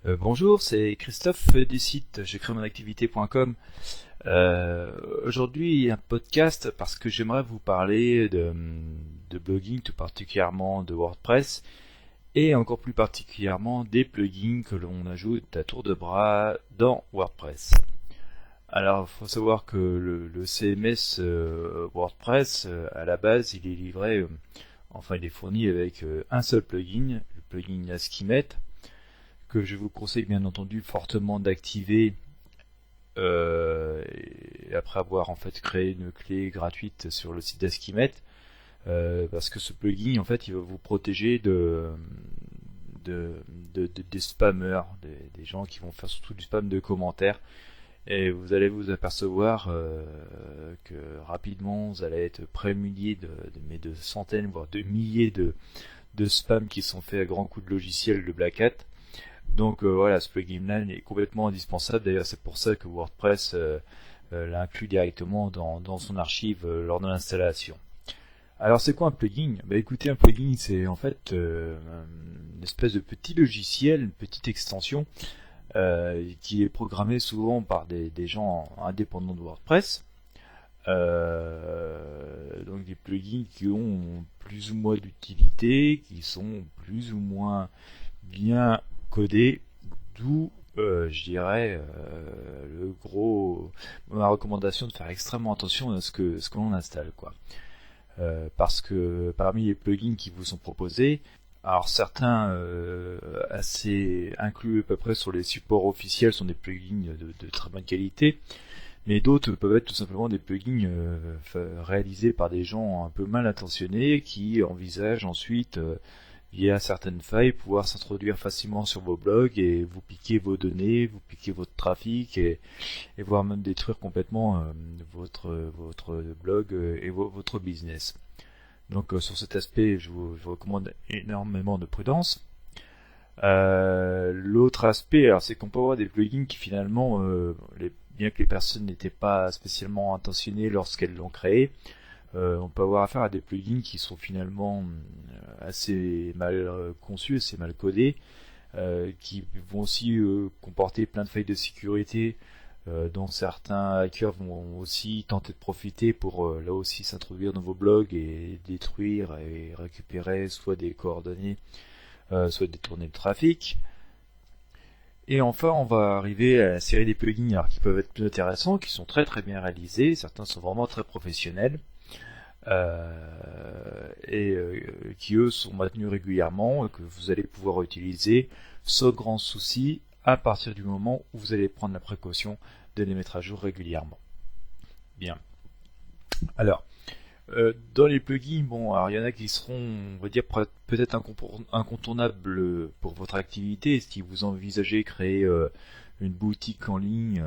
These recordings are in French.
Bonjour, c'est Christophe du site jecrémonactivité.com. Aujourd'hui, un podcast parce que j'aimerais vous parler de blogging, tout particulièrement de WordPress, et encore plus particulièrement des plugins que l'on ajoute à tour de bras dans WordPress. Alors, il faut savoir que le CMS WordPress, à la base, il est livré, il est fourni avec un seul plugin, le plugin Askimet, que je vous conseille bien entendu fortement d'activer et après avoir en fait créé une clé gratuite sur le site d'Askimet, parce que ce plugin en fait il va vous protéger des spammers, des gens qui vont faire surtout du spam de commentaires, et vous allez vous apercevoir que rapidement vous allez être prémunier de centaines voire de milliers de spams qui sont faits à grands coups de logiciel de Black Hat. Donc voilà, ce plugin-là est complètement indispensable. D'ailleurs, c'est pour ça que WordPress l'inclut directement dans son archive lors de l'installation. Alors, c'est quoi un plugin? Bah écoutez, un plugin, c'est en fait une espèce de petit logiciel, une petite extension qui est programmée souvent par des gens indépendants de WordPress. Donc des plugins qui ont plus ou moins d'utilité, qui sont plus ou moins bien codé, d'où je dirais ma recommandation de faire extrêmement attention à ce que l'on installe, quoi. Parce que parmi les plugins qui vous sont proposés, alors certains assez inclus à peu près sur les supports officiels sont des plugins de très bonne qualité, mais d'autres peuvent être tout simplement des plugins réalisés par des gens un peu mal intentionnés qui envisagent ensuite via certaines failles, pouvoir s'introduire facilement sur vos blogs et vous piquer vos données, vous piquer votre trafic et voire même détruire complètement votre blog et votre business. Donc sur cet aspect, je vous recommande énormément de prudence. L'autre aspect, alors c'est qu'on peut avoir des plugins qui finalement, bien que les personnes n'étaient pas spécialement intentionnées lorsqu'elles l'ont créé, on peut avoir affaire à des plugins qui sont finalement assez mal conçus, assez mal codés, qui vont aussi comporter plein de failles de sécurité, dont certains hackers vont aussi tenter de profiter pour là aussi s'introduire dans vos blogs et détruire et récupérer soit des coordonnées, soit détourner le trafic. Et enfin, on va arriver à la série des plugins alors, qui peuvent être plus intéressants, qui sont très très bien réalisés, certains sont vraiment très professionnels. Qui eux sont maintenus régulièrement et que vous allez pouvoir utiliser sans grand souci à partir du moment où vous allez prendre la précaution de les mettre à jour régulièrement. Bien. Alors, dans les plugins, bon, alors il y en a qui seront, on va dire, peut-être incontournables pour votre activité. Si vous envisagez de créer une boutique en ligne,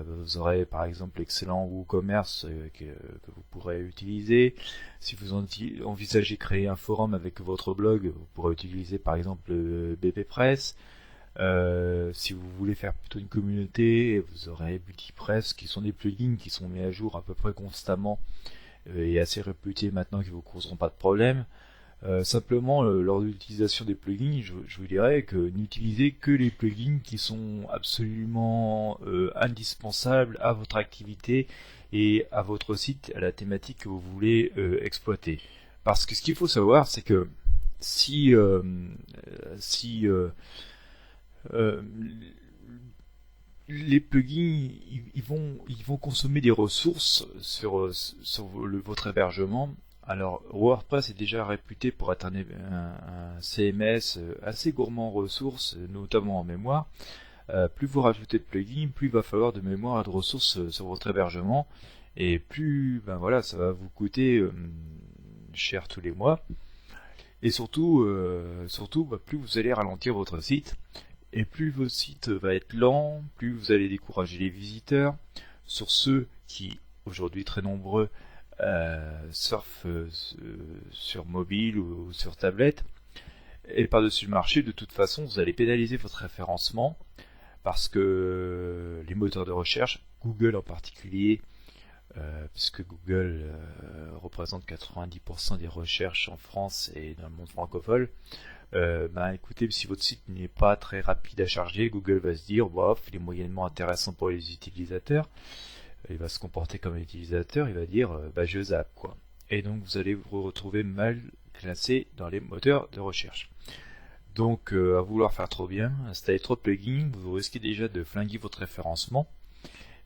vous aurez par exemple l'excellent WooCommerce que vous pourrez utiliser. Si vous envisagez de créer un forum avec votre blog, vous pourrez utiliser par exemple BPPress. Si vous voulez faire plutôt une communauté, vous aurez ButyPress, qui sont des plugins qui sont mis à jour à peu près constamment et assez réputés maintenant, qui ne vous causeront pas de problème. Simplement, lors de l'utilisation des plugins, je vous dirais que n'utilisez que les plugins qui sont absolument indispensables à votre activité et à votre site, à la thématique que vous voulez exploiter. Parce que ce qu'il faut savoir, c'est que si, si euh, les plugins ils vont consommer des ressources sur votre hébergement. Alors WordPress est déjà réputé pour être un CMS assez gourmand en ressources, notamment en mémoire. Plus vous rajoutez de plugins, plus il va falloir de mémoire et de ressources sur votre hébergement, et plus ben voilà, ça va vous coûter cher tous les mois. Et surtout plus vous allez ralentir votre site. Et plus votre site va être lent, plus vous allez décourager les visiteurs. Sur ceux qui, aujourd'hui très nombreux, surfent sur mobile ou sur tablette. Et par-dessus le marché, de toute façon, vous allez pénaliser votre référencement parce que les moteurs de recherche, Google en particulier, puisque Google représente 90% des recherches en France et dans le monde francophone, écoutez, si votre site n'est pas très rapide à charger, Google va se dire, bof, il est moyennement intéressant pour les utilisateurs. Il va se comporter comme un utilisateur, il va dire, je zappe, quoi. Et donc vous allez vous retrouver mal classé dans les moteurs de recherche. Donc à vouloir faire trop bien, installer trop de plugins, vous risquez déjà de flinguer votre référencement.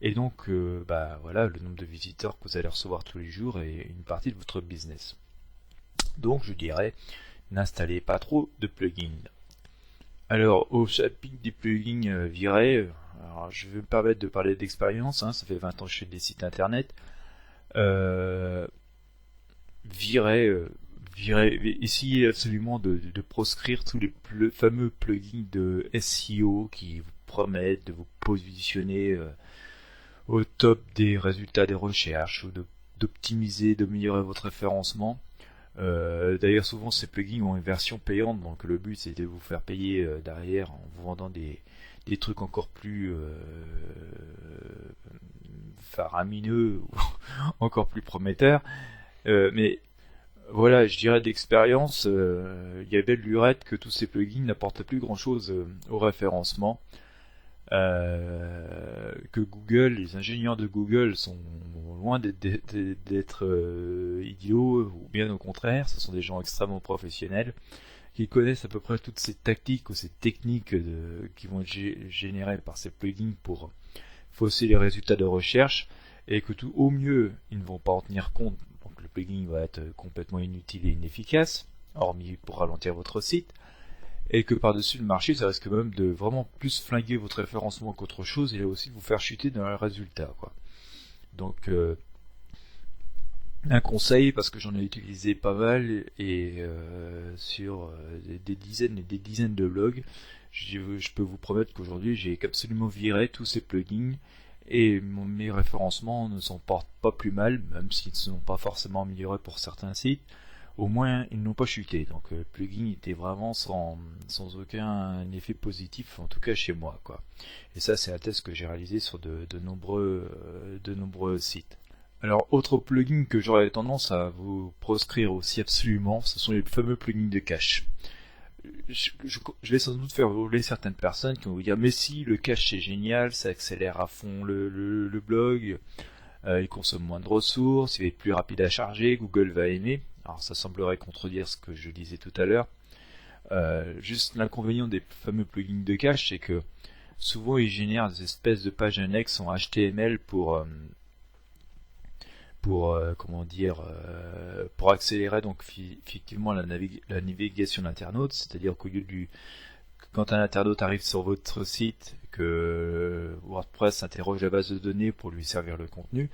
Et donc voilà, le nombre de visiteurs que vous allez recevoir tous les jours est une partie de votre business. Donc je dirais, n'installez pas trop de plugins. Alors au chapitre des plugins virés, alors, je vais me permettre de parler d'expérience, ça fait 20 ans que je fais des sites internet. Essayez absolument de proscrire tous les fameux plugins de SEO qui vous promettent de vous positionner au top des résultats des recherches ou d'optimiser, d'améliorer votre référencement. D'ailleurs, souvent ces plugins ont une version payante, donc le but c'est de vous faire payer derrière en vous vendant des trucs encore plus faramineux ou encore plus prometteurs. Mais voilà, je dirais d'expérience, il y a belle lurette que tous ces plugins n'apportent plus grand chose au référencement. Que Google, les ingénieurs de Google sont loin d'être idiots, ou bien au contraire, ce sont des gens extrêmement professionnels qui connaissent à peu près toutes ces tactiques ou ces techniques qui vont être générées par ces plugins pour fausser les résultats de recherche, et que tout au mieux, ils ne vont pas en tenir compte, donc le plugin va être complètement inutile et inefficace, hormis pour ralentir votre site, et que par-dessus le marché, ça risque même de vraiment plus flinguer votre référencement qu'autre chose, et là aussi de vous faire chuter dans les résultats, quoi. Donc un conseil, parce que j'en ai utilisé pas mal, et sur des dizaines et des dizaines de blogs, je peux vous promettre qu'aujourd'hui j'ai absolument viré tous ces plugins, et mes référencements ne s'en portent pas plus mal, même s'ils ne sont pas forcément améliorés pour certains sites. Au moins ils n'ont pas chuté, donc le plugin était vraiment sans aucun effet positif, en tout cas chez moi, quoi. Et ça c'est un test que j'ai réalisé sur de nombreux sites. Alors autre plugin que j'aurais tendance à vous proscrire aussi absolument, ce sont les fameux plugins de cache. Je vais sans doute faire voler certaines personnes qui vont vous dire, mais si, le cache c'est génial, ça accélère à fond le blog, il consomme moins de ressources, il va être plus rapide à charger, Google va aimer. Alors ça semblerait contredire ce que je disais tout à l'heure. Juste l'inconvénient des fameux plugins de cache, c'est que souvent ils génèrent des espèces de pages annexes en HTML pour accélérer donc effectivement la navigation d'internaute, c'est-à-dire qu'au lieu quand un internaute arrive sur votre site, que WordPress interroge la base de données pour lui servir le contenu,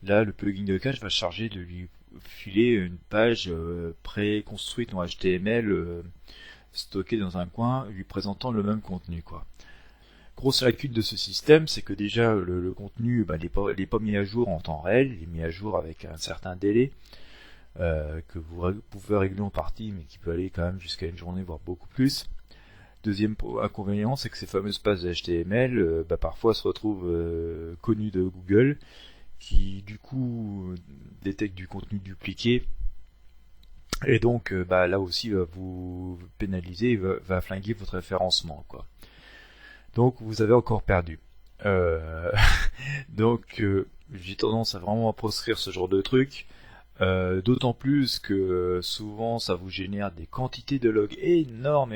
là le plugin de cache va charger de lui filer une page pré-construite en HTML stockée dans un coin, lui présentant le même contenu, quoi. Grosse lacune de ce système, c'est que déjà le contenu n'est pas mis à jour en temps réel, il est mis à jour avec un certain délai que vous pouvez régler en partie, mais qui peut aller quand même jusqu'à une journée, voire beaucoup plus. Deuxième inconvénient, c'est que ces fameuses pages HTML parfois se retrouvent connues de Google, qui du coup détecte du contenu dupliqué, et donc là aussi va vous pénaliser, va flinguer votre référencement, quoi. Donc vous avez encore perdu. Donc j'ai tendance à vraiment proscrire ce genre de truc, d'autant plus que souvent ça vous génère des quantités de logs énormes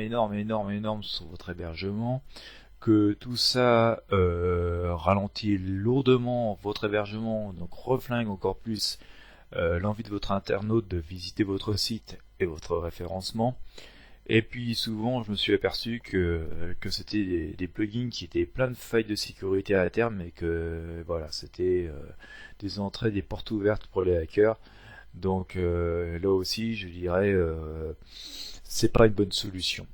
sur votre hébergement, que tout ça ralentit lourdement votre hébergement, donc reflingue encore plus l'envie de votre internaute de visiter votre site et votre référencement. Et puis souvent je me suis aperçu que c'était des plugins qui étaient plein de failles de sécurité à terme, et que voilà, c'était des entrées, des portes ouvertes pour les hackers. Donc là aussi je dirais c'est pas une bonne solution.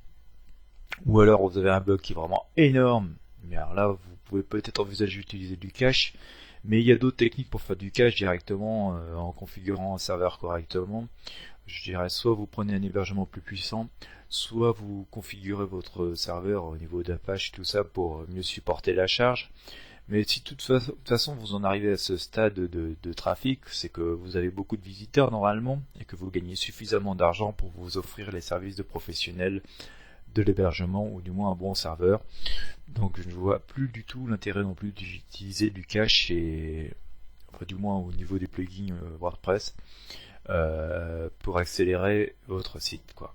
Ou alors vous avez un blog qui est vraiment énorme, mais alors là vous pouvez peut-être envisager d'utiliser du cache, mais il y a d'autres techniques pour faire du cache directement en configurant un serveur correctement. Je dirais soit vous prenez un hébergement plus puissant, soit vous configurez votre serveur au niveau d'Apache, tout ça, pour mieux supporter la charge. Mais si de toute façon vous en arrivez à ce stade de trafic, c'est que vous avez beaucoup de visiteurs normalement et que vous gagnez suffisamment d'argent pour vous offrir les services de professionnels de l'hébergement ou du moins un bon serveur. Donc je ne vois plus du tout l'intérêt non plus d'utiliser du cache enfin, du moins au niveau des plugins WordPress pour accélérer votre site quoi.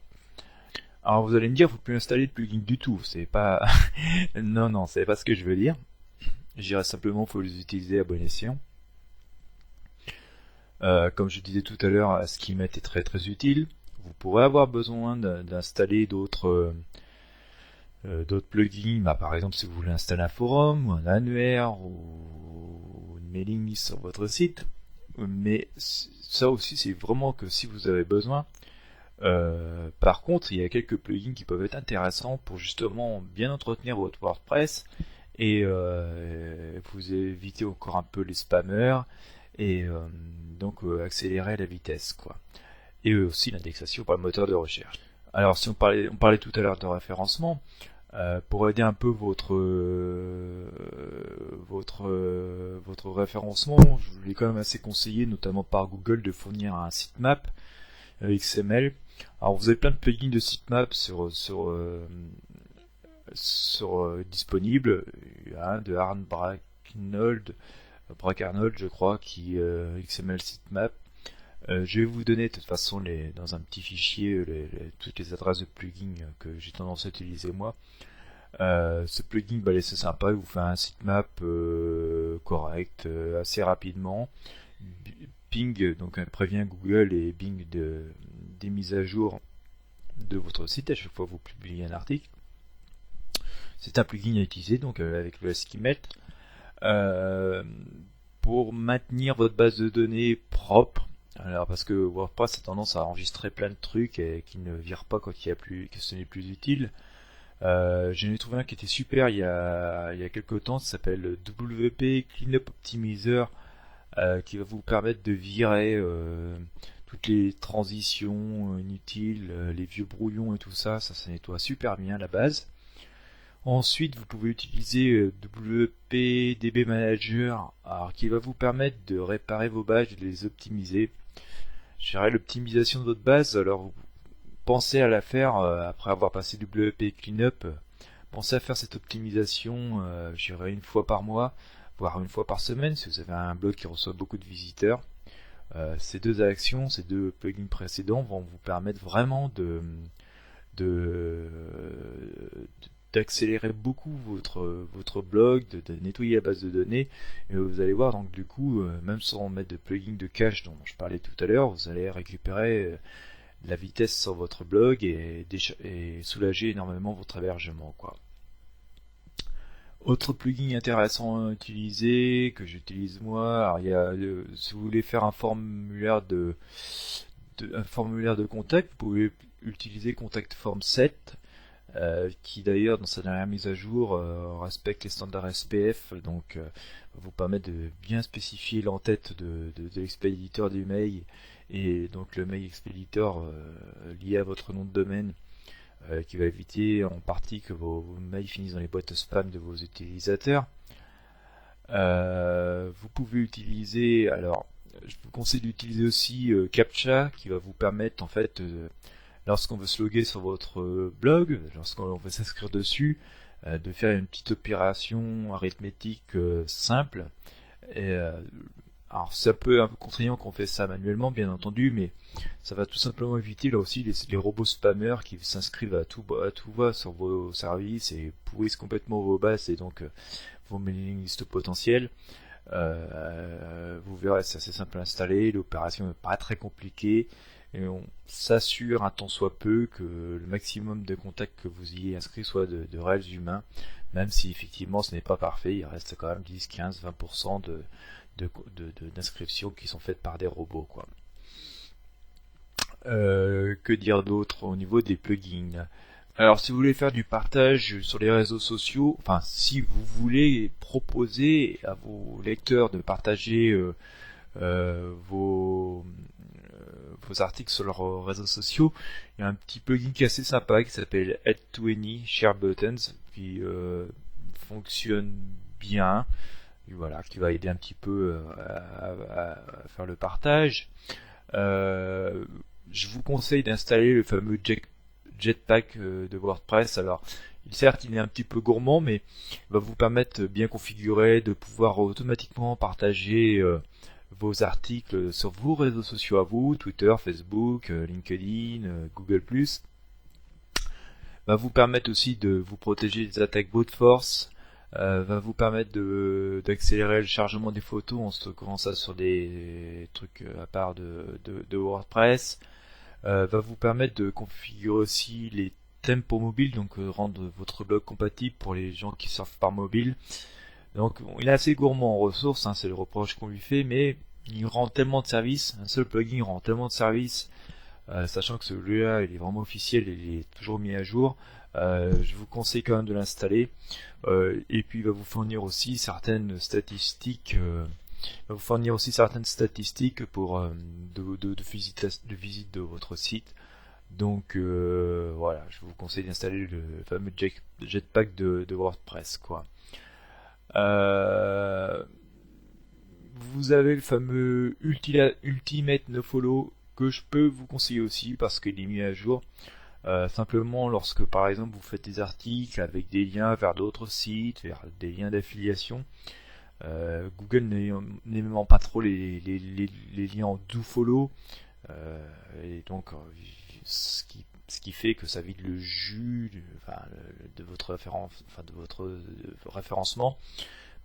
Alors vous allez me dire, vous pouvez installer de plugins du tout, c'est pas non, c'est pas ce que je veux dire. Je dirais simplement qu'il faut les utiliser à bon escient. Comme je disais tout à l'heure, Scheme est très très utile. Vous pourrez avoir besoin d'installer d'autres plugins, par exemple si vous voulez installer un forum, ou un annuaire, ou une mailing list sur votre site. Mais ça aussi c'est vraiment que si vous avez besoin. Par contre, il y a quelques plugins qui peuvent être intéressants pour justement bien entretenir votre WordPress et vous éviter encore un peu les spammers et donc accélérer la vitesse quoi. Et aussi l'indexation par le moteur de recherche. Alors si on parlait tout à l'heure de référencement, pour aider un peu votre référencement, je vous l'ai quand même assez conseillé, notamment par Google, de fournir un sitemap XML. Alors vous avez plein de plugins de sitemap disponibles, de Arne Brackarnold je crois, qui XML sitemap. Je vais vous donner de toute façon dans un petit fichier toutes les adresses de plugins que j'ai tendance à utiliser moi. Ce plugin c'est sympa, il vous fait un sitemap correct assez rapidement. Ping, donc prévient Google et Bing des mises à jour de votre site à chaque fois que vous publiez un article. C'est un plugin à utiliser donc avec le Scheme pour maintenir votre base de données propre. Alors parce que WordPress a tendance à enregistrer plein de trucs et qui ne virent pas quand que ce n'est plus utile. J'en ai trouvé un qui était super il y a quelques temps, ça s'appelle WP Cleanup Optimizer, qui va vous permettre de virer toutes les transitions inutiles, les vieux brouillons et tout ça, ça nettoie super bien la base. Ensuite, vous pouvez utiliser WP DB Manager, alors, qui va vous permettre de réparer vos bases et de les optimiser. Je dirais l'optimisation de votre base, alors vous pensez à la faire après avoir passé WP Cleanup. Pensez à faire cette optimisation, je dirais une fois par mois, voire une fois par semaine, si vous avez un blog qui reçoit beaucoup de visiteurs. Ces deux actions, ces deux plugins précédents vont vous permettre vraiment d'accélérer beaucoup votre blog, de nettoyer la base de données, et vous allez voir donc du coup, même sans mettre de plugin de cache dont je parlais tout à l'heure, vous allez récupérer la vitesse sur votre blog et soulager énormément votre hébergement quoi. Autre plugin intéressant à utiliser, que j'utilise moi, alors il y a, si vous voulez faire un formulaire de contact, vous pouvez utiliser Contact Form 7, qui d'ailleurs dans sa dernière mise à jour respecte les standards SPF, donc va vous permettre de bien spécifier l'entête de l'expéditeur du mail et donc le mail expéditeur lié à votre nom de domaine, qui va éviter en partie que vos mails finissent dans les boîtes spam de vos utilisateurs. Vous pouvez utiliser, alors je vous conseille d'utiliser aussi CAPTCHA, qui va vous permettre en fait, lorsqu'on veut se loguer sur votre blog, lorsqu'on veut s'inscrire dessus, de faire une petite opération arithmétique simple. Et, alors c'est un peu contraignant qu'on fait ça manuellement bien entendu, mais ça va tout simplement éviter là aussi les robots spammers qui s'inscrivent à tout va sur vos services et pourrissent complètement vos bases et donc vos mailing lists potentielles. Vous verrez, c'est assez simple à installer, l'opération n'est pas très compliquée et on s'assure un tant soit peu que le maximum de contacts que vous y ayez inscrits soit de réels humains, même si effectivement ce n'est pas parfait, il reste quand même 10, 15, 20% d'inscriptions qui sont faites par des robots quoi. Que dire d'autre au niveau des plugins? Alors si vous voulez faire du partage sur les réseaux sociaux, enfin si vous voulez proposer à vos lecteurs de partager vos articles sur leurs réseaux sociaux, il y a un petit plugin qui est assez sympa qui s'appelle Add to Any Share Buttons qui fonctionne bien. voilà, qui va aider un petit peu à faire le partage. Je vous conseille d'installer le fameux Jetpack de WordPress. Alors, certes, il est un petit peu gourmand, mais il va vous permettre, bien configuré, de pouvoir automatiquement partager vos articles sur vos réseaux sociaux à vous, Twitter, Facebook, LinkedIn, Google+. Va vous permettre aussi de vous protéger des attaques brute force, va vous permettre d'accélérer le chargement des photos en stockant ça sur des trucs à part de WordPress, va vous permettre de configurer aussi les thèmes pour mobile, donc rendre votre blog compatible pour les gens qui surfent par mobile. Donc il est assez gourmand en ressources, hein, c'est le reproche qu'on lui fait, mais il rend tellement de services, un seul plugin rend tellement de services, sachant que celui-là il est vraiment officiel, il est toujours mis à jour. Je vous conseille quand même de l'installer, et puis il va vous fournir aussi certaines statistiques. Va vous fournir aussi certaines statistiques pour de visite de votre site. Donc voilà, je vous conseille d'installer le fameux Jetpack de WordPress, quoi. Vous avez le fameux Ultimate NoFollow que je peux vous conseiller aussi parce qu'il est mis à jour. Simplement lorsque par exemple vous faites des articles avec des liens vers d'autres sites, vers des liens d'affiliation, Google n'aimant pas trop les liens en dofollow, et donc ce qui fait que ça vide le jus de votre référencement.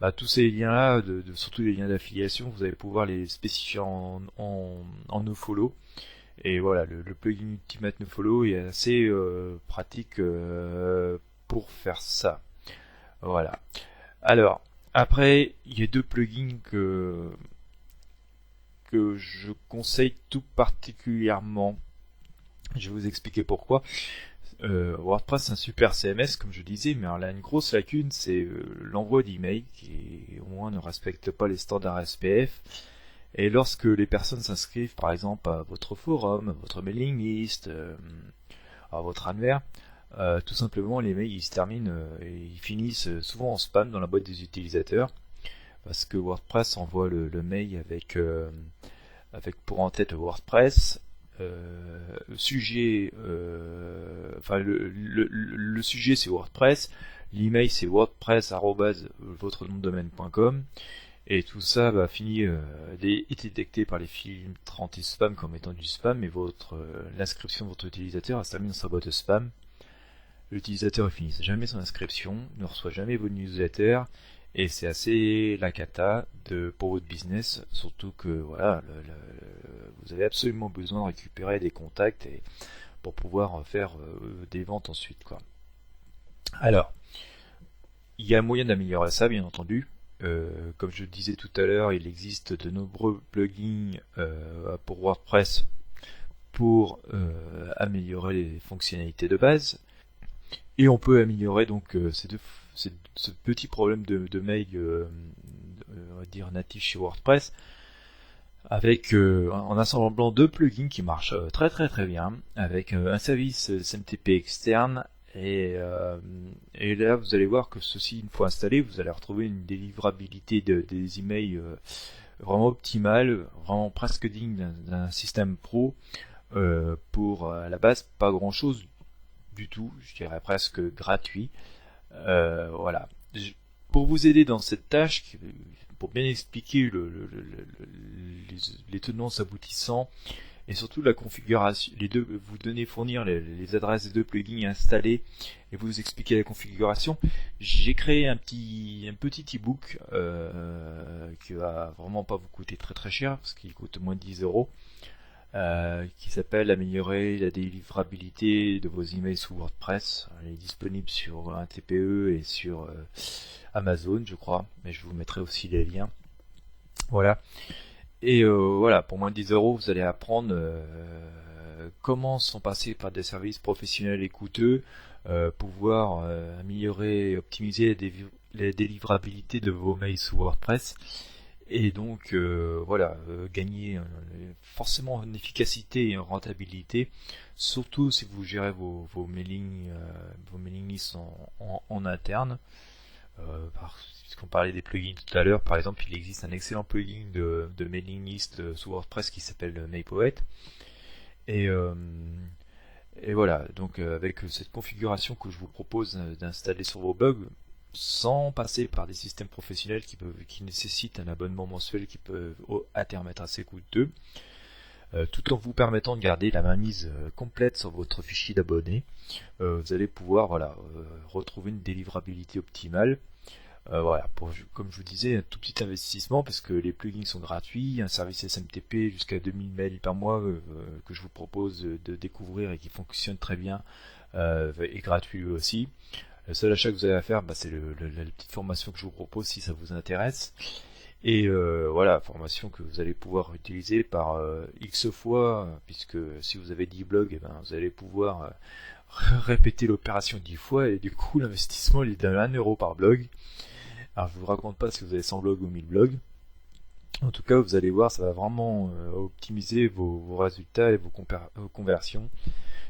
Bah, tous ces liens-là, surtout les liens d'affiliation, vous allez pouvoir les spécifier en nofollow. Et voilà, le plugin Ultimate NoFollow est assez pratique pour faire ça. Voilà. Alors, après, il y a deux plugins que je conseille tout particulièrement. Je vais vous expliquer pourquoi. WordPress c'est un super CMS comme je disais, mais alors là une grosse lacune c'est l'envoi d'emails qui au moins ne respecte pas les standards SPF. Et lorsque les personnes s'inscrivent par exemple à votre forum, à votre mailing list, à votre annuaire, tout simplement les mails ils se terminent et ils finissent souvent en spam dans la boîte des utilisateurs parce que WordPress envoie le mail avec pour en tête WordPress, sujet, le sujet c'est WordPress, l'email c'est wordpress@votrenomdedomaine.com, et tout ça va finir est détecté par les filtres anti-spam comme étant du spam, et l'inscription de votre utilisateur se termine dans sa boîte spam. L'utilisateur ne finit jamais son inscription, ne reçoit jamais vos newsletters, et c'est assez la cata pour votre business, surtout que voilà, vous avez absolument besoin de récupérer des contacts pour pouvoir faire des ventes ensuite, quoi. Alors, il y a moyen d'améliorer ça, bien entendu. Comme je le disais tout à l'heure, il existe de nombreux plugins pour WordPress pour améliorer les fonctionnalités de base. Et on peut améliorer donc ce petit problème de mail, on va dire natif chez WordPress, avec en assemblant deux plugins qui marchent très très très bien, avec un service SMTP externe, et là vous allez voir que ceci, une fois installé, vous allez retrouver une délivrabilité des emails vraiment optimale, vraiment presque digne d'un système pro, pour à la base pas grand chose du tout, je dirais presque gratuit. Voilà. Pour vous aider dans cette tâche, pour bien expliquer les tenants aboutissants et surtout la configuration, fournir les adresses des deux plugins installés et vous expliquer la configuration, j'ai créé un petit e-book qui va vraiment pas vous coûter très très cher parce qu'il coûte moins de 10 euros. Qui s'appelle Améliorer la délivrabilité de vos emails sous WordPress. Elle est disponible sur un TPE et sur Amazon, je crois, mais je vous mettrai aussi les liens. Voilà. Et voilà, pour moins de 10 euros, vous allez apprendre comment s'en passer par des services professionnels et coûteux, pouvoir améliorer et optimiser la délivrabilité de vos mails sous WordPress. Et donc voilà, gagner forcément en efficacité et en rentabilité, surtout si vous gérez vos mailing lists en interne. Puisqu'on parlait des plugins tout à l'heure, par exemple, il existe un excellent plugin de mailing list sous WordPress qui s'appelle MailPoet. Et, euh, et voilà, donc avec cette configuration que je vous propose d'installer sur vos blogs, sans passer par des systèmes professionnels qui nécessitent un abonnement mensuel qui peut à terme être assez coûteux, tout en vous permettant de garder la mainmise complète sur votre fichier d'abonnés, vous allez pouvoir retrouver une délivrabilité optimale. Voilà, comme je vous disais, un tout petit investissement parce que les plugins sont gratuits, un service SMTP jusqu'à 2000 mails par mois que je vous propose de découvrir et qui fonctionne très bien est gratuit lui aussi. Le seul achat que vous avez à faire, c'est la petite formation que je vous propose si ça vous intéresse. Et voilà, formation que vous allez pouvoir utiliser par X fois, puisque si vous avez 10 blogs, vous allez pouvoir répéter l'opération 10 fois, et du coup l'investissement il est de 1 euro par blog. Alors je vous raconte pas si vous avez 100 blogs ou 1000 blogs. En tout cas, vous allez voir, ça va vraiment optimiser vos résultats et vos conversions.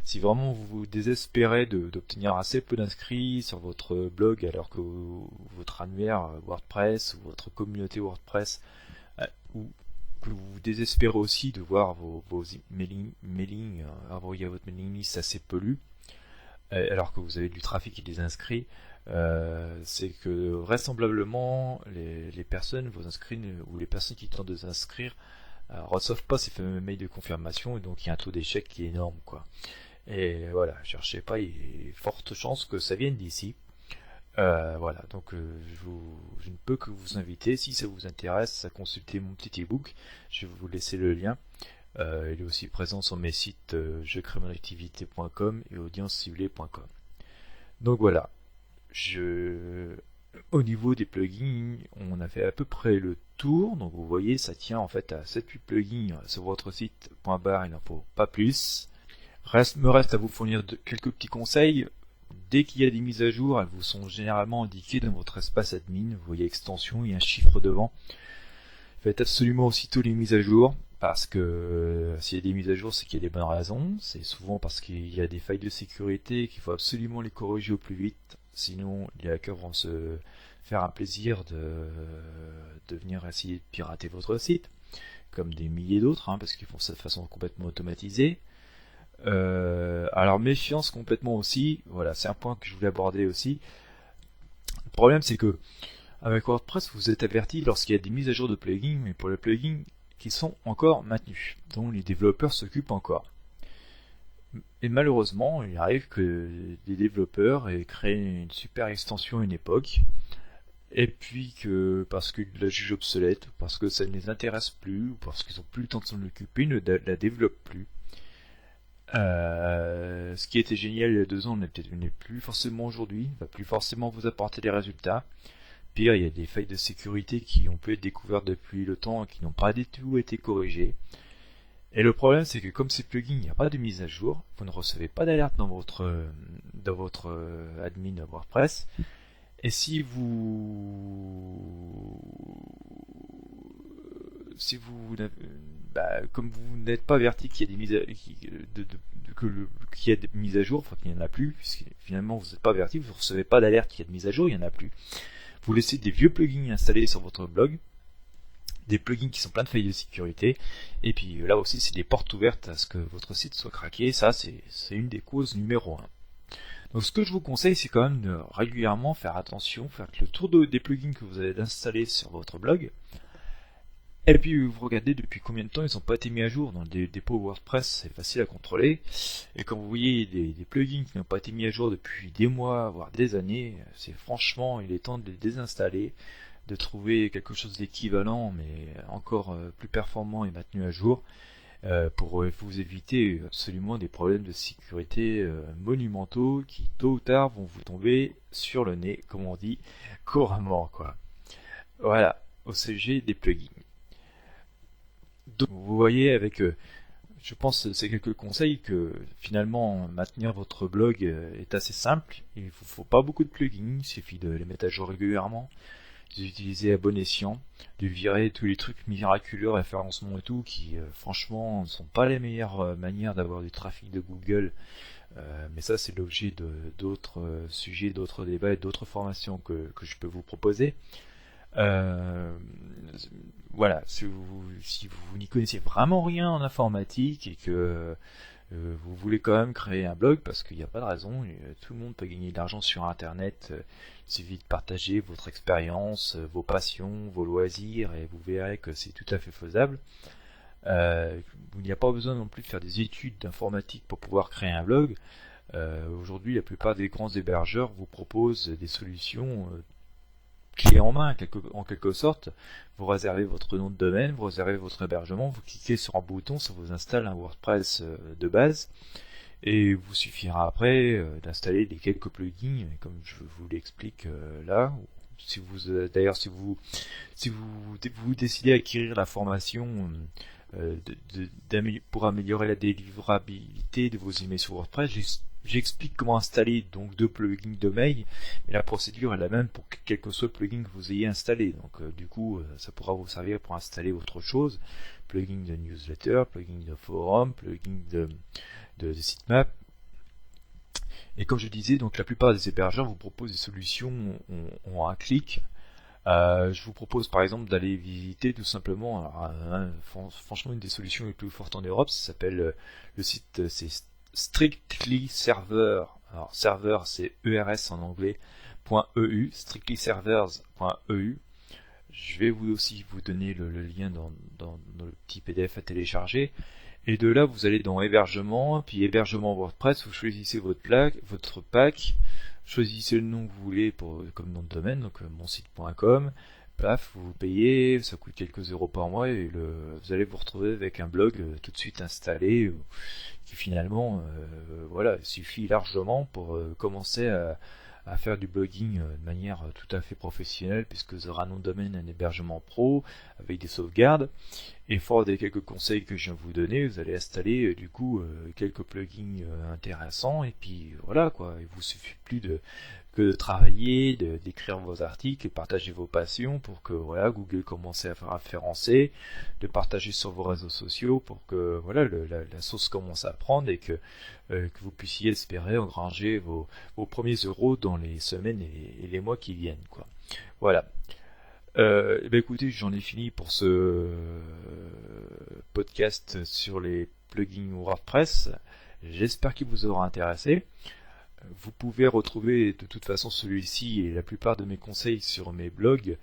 Si vraiment vous vous désespérez d'obtenir assez peu d'inscrits sur votre blog alors que votre annuaire WordPress ou votre communauté WordPress, ou que vous vous désespérez aussi de voir vos mailing envoyés à votre mailing list assez peu lus, alors que vous avez du trafic et des inscrits, c'est que vraisemblablement les personnes, vos inscrits ou les personnes qui tentent de s'inscrire reçoivent pas ces fameux mails de confirmation, et donc il y a un taux d'échec qui est énorme, quoi. Et voilà, cherchez pas, il y a forte chance que ça vienne d'ici. Voilà, donc je ne peux que vous inviter, si ça vous intéresse, à consulter mon petit ebook. Je vais vous laisser le lien. Il est aussi présent sur mes sites jecrémonactivité.com et audienceciblée.com. Donc voilà, au niveau des plugins, on a fait à peu près le tour. Donc vous voyez, ça tient en fait à 7-8 plugins sur votre site, point barre, il n'en faut pas plus. Me reste à vous fournir quelques petits conseils. Dès qu'il y a des mises à jour, elles vous sont généralement indiquées dans votre espace admin. Vous voyez extension, il y a un chiffre devant. Faites absolument aussitôt les mises à jour, parce que s'il y a des mises à jour, c'est qu'il y a des bonnes raisons. C'est souvent parce qu'il y a des failles de sécurité qu'il faut absolument les corriger au plus vite. Sinon, les hackers vont se faire un plaisir de venir essayer de pirater votre site, comme des milliers d'autres, parce qu'ils font ça de façon complètement automatisée. Alors méfiance complètement aussi, voilà, c'est un point que je voulais aborder aussi. Le problème c'est que avec WordPress vous êtes averti lorsqu'il y a des mises à jour de plugins, mais pour les plugins qui sont encore maintenus, dont les développeurs s'occupent encore. Et malheureusement, il arrive que des développeurs aient créé une super extension à une époque, et puis que parce qu'ils la jugent obsolète, parce que ça ne les intéresse plus, ou parce qu'ils n'ont plus le temps de s'en occuper, ils ne la développent plus. Ce qui était génial il y a 2 ans n'est plus forcément aujourd'hui, va plus forcément vous apporter des résultats. Pire, il y a des failles de sécurité qui ont pu être découvertes depuis le temps et qui n'ont pas du tout été corrigées. Et le problème, c'est que comme ces plugins, il n'y a pas de mise à jour, vous ne recevez pas d'alerte dans votre admin WordPress. Et si vous comme vous n'êtes pas averti qu'il y a des mises à, qu'il y a des mises à jour, enfin qu'il n'y en a plus, puisque finalement vous n'êtes pas averti, vous ne recevez pas d'alerte qu'il y a de mise à jour, il n'y en a plus. Vous laissez des vieux plugins installés sur votre blog, des plugins qui sont pleins de failles de sécurité, et puis là aussi c'est des portes ouvertes à ce que votre site soit craqué, ça c'est une des causes numéro 1. Donc ce que je vous conseille, c'est quand même de régulièrement faire attention, faire le tour des plugins que vous avez installés sur votre blog. Et puis vous regardez depuis combien de temps ils n'ont pas été mis à jour. Dans des dépôts WordPress, c'est facile à contrôler. Et quand vous voyez des plugins qui n'ont pas été mis à jour depuis des mois, voire des années, c'est franchement, il est temps de les désinstaller, de trouver quelque chose d'équivalent, mais encore plus performant et maintenu à jour, pour vous éviter absolument des problèmes de sécurité monumentaux qui, tôt ou tard, vont vous tomber sur le nez, comme on dit couramment, quoi. Voilà, au sujet des plugins. Donc vous voyez avec, je pense c'est quelques conseils que finalement maintenir votre blog est assez simple. Il ne faut pas beaucoup de plugins, il suffit de les mettre à jour régulièrement. d'utiliser à bon escient, de virer tous les trucs miraculeux, référencement et tout, qui franchement ne sont pas les meilleures manières d'avoir du trafic de Google. Mais ça, c'est l'objet d'autres sujets, d'autres débats et d'autres formations que je peux vous proposer. Voilà, si vous n'y connaissez vraiment rien en informatique et que vous voulez quand même créer un blog, parce qu'il n'y a pas de raison, tout le monde peut gagner de l'argent sur Internet, il suffit de partager votre expérience, vos passions, vos loisirs, et vous verrez que c'est tout à fait faisable. Il n'y a pas besoin non plus de faire des études d'informatique pour pouvoir créer un blog. Aujourd'hui, la plupart des grands hébergeurs vous proposent des solutions clé en main, en quelque sorte. Vous réservez votre nom de domaine, vous réservez votre hébergement, vous cliquez sur un bouton, ça vous installe un WordPress de base, et il vous suffira après d'installer les quelques plugins, comme je vous l'explique là. Si vous, d'ailleurs, si vous décidez d'acquérir la formation pour améliorer la délivrabilité de vos emails sur WordPress, j'explique comment installer donc 2 plugins de mail, mais la procédure est la même pour quel que soit le plugin que vous ayez installé. Donc du coup, ça pourra vous servir pour installer autre chose, plugin de newsletter, plugin de forum, plugin de sitemap. Et comme je disais, donc la plupart des hébergeurs vous proposent des solutions en un clic. Je vous propose par exemple d'aller visiter tout simplement, franchement une des solutions les plus fortes en Europe, ça s'appelle le site, c'est Strictly Server. Alors server c'est ERS en anglais, .eu, strictlyservers.eu. Je vais aussi vous donner le lien dans le petit PDF à télécharger. Et de là, vous allez dans hébergement, puis hébergement WordPress, vous choisissez votre pack, choisissez le nom que vous voulez comme nom de domaine, donc monsite.com, paf, vous payez, ça coûte quelques euros par mois, et vous allez vous retrouver avec un blog tout de suite installé, qui finalement, voilà, suffit largement pour commencer à faire du blogging de manière tout à fait professionnelle, puisque vous aurez un nom de domaine, un hébergement pro, avec des sauvegardes. Et fort des quelques conseils que je viens de vous donner, vous allez installer du coup quelques plugins intéressants, et puis voilà quoi, il vous suffit plus que de travailler, d'écrire vos articles et partager vos passions pour que voilà, Google commence à faire référencer, de partager sur vos réseaux sociaux pour que voilà, la sauce commence à prendre et que vous puissiez espérer engranger vos premiers euros dans les semaines et les mois qui viennent, quoi. Voilà. Écoutez, j'en ai fini pour ce podcast sur les plugins WordPress. J'espère qu'il vous aura intéressé. Vous pouvez retrouver de toute façon celui-ci et la plupart de mes conseils sur mes blogs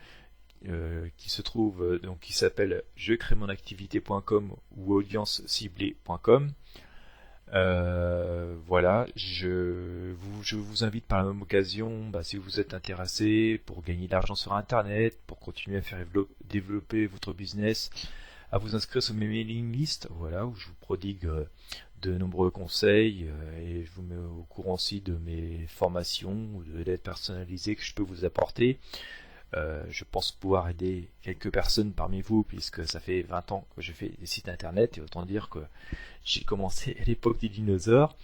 qui se trouvent qui s'appellent jecrémonactivité.com ou audienceciblée.com. Voilà, je vous invite par la même occasion, si vous êtes intéressé pour gagner de l'argent sur Internet, pour continuer à faire développer votre business, à vous inscrire sur mes mailing lists, voilà, où je vous prodigue de nombreux conseils et je vous mets au courant aussi de mes formations ou de l'aide personnalisée que je peux vous apporter. Je pense pouvoir aider quelques personnes parmi vous, puisque ça fait 20 ans que je fais des sites internet, et autant dire que j'ai commencé à l'époque des dinosaures.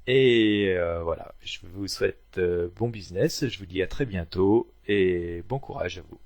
Et voilà, je vous souhaite bon business, je vous dis à très bientôt et bon courage à vous.